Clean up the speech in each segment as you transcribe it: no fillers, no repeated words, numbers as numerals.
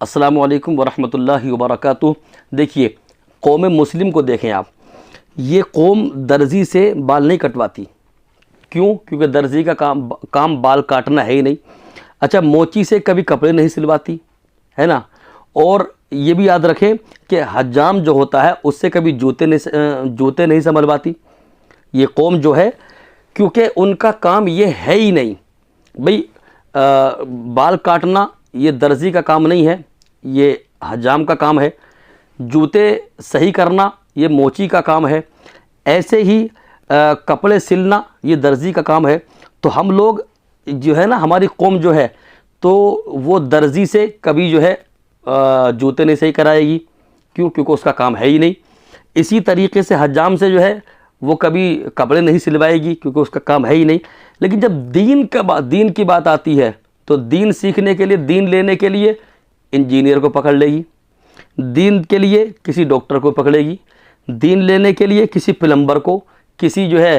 السلام علیکم ورحمۃ اللہ وبرکاتہ۔ دیکھیے قوم مسلم کو دیکھیں آپ، یہ قوم درزی سے بال نہیں کٹواتی۔ کیوں؟ کیونکہ درزی کا کام بال کاٹنا ہے ہی نہیں۔ اچھا، موچی سے کبھی کپڑے نہیں سلواتی ہے نا۔ اور یہ بھی یاد رکھیں کہ حجام جو ہوتا ہے اس سے کبھی جوتے نہیں سنبھلواتی یہ قوم جو ہے، کیونکہ ان کا کام یہ ہے ہی نہیں۔ بھئی بال کاٹنا یہ درزی کا کام نہیں ہے، یہ حجام کا کام ہے۔ جوتے صحیح کرنا یہ موچی کا کام ہے۔ ایسے ہی کپڑے سلنا یہ درزی کا کام ہے۔ تو ہم لوگ جو ہے نا، ہماری قوم جو ہے تو وہ درزی سے کبھی جو ہے جوتے نہیں صحیح کرائے گی۔ کیوں؟ کیونکہ اس کا کام ہے ہی نہیں۔ اسی طریقے سے حجام سے جو ہے وہ کبھی کپڑے نہیں سلوائے گی، کیونکہ اس کا کام ہے ہی نہیں۔ لیکن جب دین کی بات آتی ہے تو دین سیکھنے کے لیے، دین لینے کے لیے انجینئر کو پکڑ لے گی، دین کے لیے کسی ڈاکٹر کو پکڑے گی، دین لینے کے لیے کسی پلمبر کو، کسی جو ہے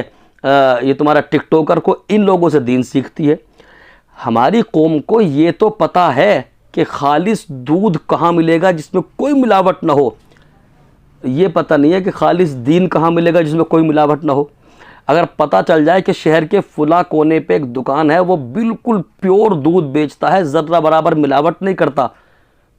یہ تمہارا ٹک ٹوکر کو، ان لوگوں سے دین سیکھتی ہے۔ ہماری قوم کو یہ تو پتہ ہے کہ خالص دودھ کہاں ملے گا جس میں کوئی ملاوٹ نہ ہو، یہ پتہ نہیں ہے کہ خالص دین کہاں ملے گا جس میں کوئی ملاوٹ نہ ہو۔ اگر پتہ چل جائے کہ شہر کے فلاں کونے پہ ایک دکان ہے، وہ بالکل پیور دودھ بیچتا ہے، ذرہ برابر ملاوٹ نہیں کرتا،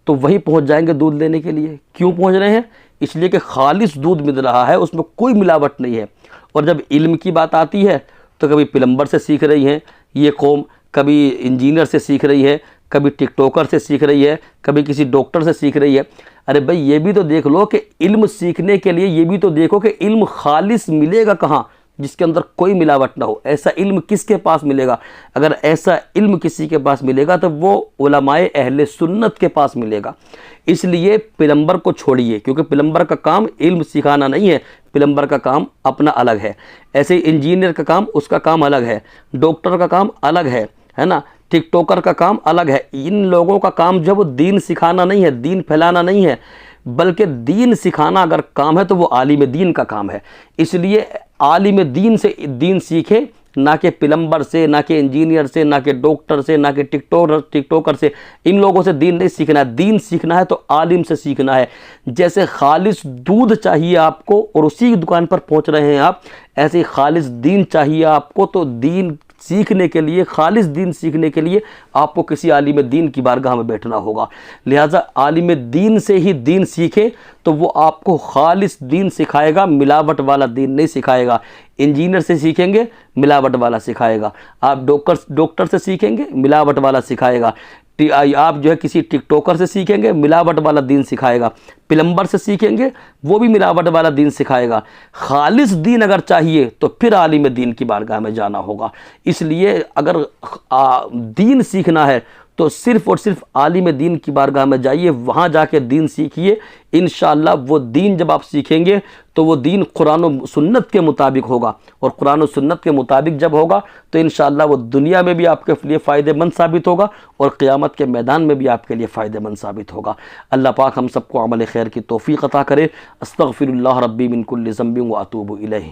تو وہیں پہنچ جائیں گے دودھ لینے کے لیے۔ کیوں پہنچ رہے ہیں؟ اس لیے کہ خالص دودھ مل رہا ہے، اس میں کوئی ملاوٹ نہیں ہے۔ اور جب علم کی بات آتی ہے تو کبھی پلمبر سے سیکھ رہی ہیں یہ قوم، کبھی انجینئر سے سیکھ رہی ہے، کبھی ٹک ٹوکر سے سیکھ رہی ہے، کبھی کسی ڈاکٹر سے سیکھ رہی ہے۔ ارے بھائی یہ بھی تو دیکھ لو کہ علم سیکھنے کے لیے یہ بھی تو دیکھو کہ علم خالص ملے گا کہاں جس کے اندر کوئی ملاوٹ نہ ہو۔ ایسا علم کس کے پاس ملے گا؟ اگر ایسا علم کسی کے پاس ملے گا تو وہ علماء اہل سنت کے پاس ملے گا۔ اس لیے پلمبر کو چھوڑیے، کیونکہ پلمبر کا کام علم سکھانا نہیں ہے، پلمبر کا کام اپنا الگ ہے۔ ایسے ہی انجینئر کا کام، اس کا کام الگ ہے، ڈاکٹر کا کام الگ ہے نا، ٹک ٹوکر کا کام الگ ہے۔ ان لوگوں کا کام جو ہے وہ دین سکھانا نہیں ہے، دین پھیلانا نہیں ہے، بلکہ دین سکھانا اگر کام ہے تو وہ عالم دین کا کام ہے۔ اس لیے عالم دین سے دین سیکھیں، نہ کہ پلمبر سے، نہ کہ انجینئر سے، نہ کہ ڈاکٹر سے، نہ کہ ٹک ٹوکر سے۔ ان لوگوں سے دین نہیں سیکھنا ہے، دین سیکھنا ہے تو عالم سے سیکھنا ہے۔ جیسے خالص دودھ چاہیے آپ کو اور اسی دکان پر پہنچ رہے ہیں آپ، ایسے ہی خالص دین چاہیے آپ کو، تو دین سیکھنے کے لیے، خالص دین سیکھنے کے لیے آپ کو کسی عالم دین کی بارگاہ میں بیٹھنا ہوگا۔ لہٰذا عالم دین سے ہی دین سیکھیں تو وہ آپ کو خالص دین سکھائے گا، ملاوٹ والا دین نہیں سکھائے گا۔ انجینئر سے سیکھیں گے، ملاوٹ والا سکھائے گا۔ آپ ڈاکٹر سے سیکھیں گے، ملاوٹ والا سکھائے گا۔ آپ جو ہے کسی ٹک ٹوکر سے سیکھیں گے، ملاوٹ والا دین سکھائے گا۔ پلمبر سے سیکھیں گے، وہ بھی ملاوٹ والا دین سکھائے گا۔ خالص دین اگر چاہیے تو پھر عالم دین کی بارگاہ میں جانا ہوگا۔ اس لیے اگر دین سیکھنا ہے تو صرف اور صرف عالم دین کی بارگاہ میں جائیے، وہاں جا کے دین سیکھیے۔ انشاءاللہ وہ دین جب آپ سیکھیں گے تو وہ دین قرآن و سنت کے مطابق ہوگا، اور قرآن و سنت کے مطابق جب ہوگا تو انشاءاللہ وہ دنیا میں بھی آپ کے لیے فائدہ مند ثابت ہوگا، اور قیامت کے میدان میں بھی آپ کے لیے فائدہ مند ثابت ہوگا۔ اللہ پاک ہم سب کو عمل خیر کی توفیق عطا کرے۔ استغفر اللہ ربی من کل ذنب و اتوب الیہ۔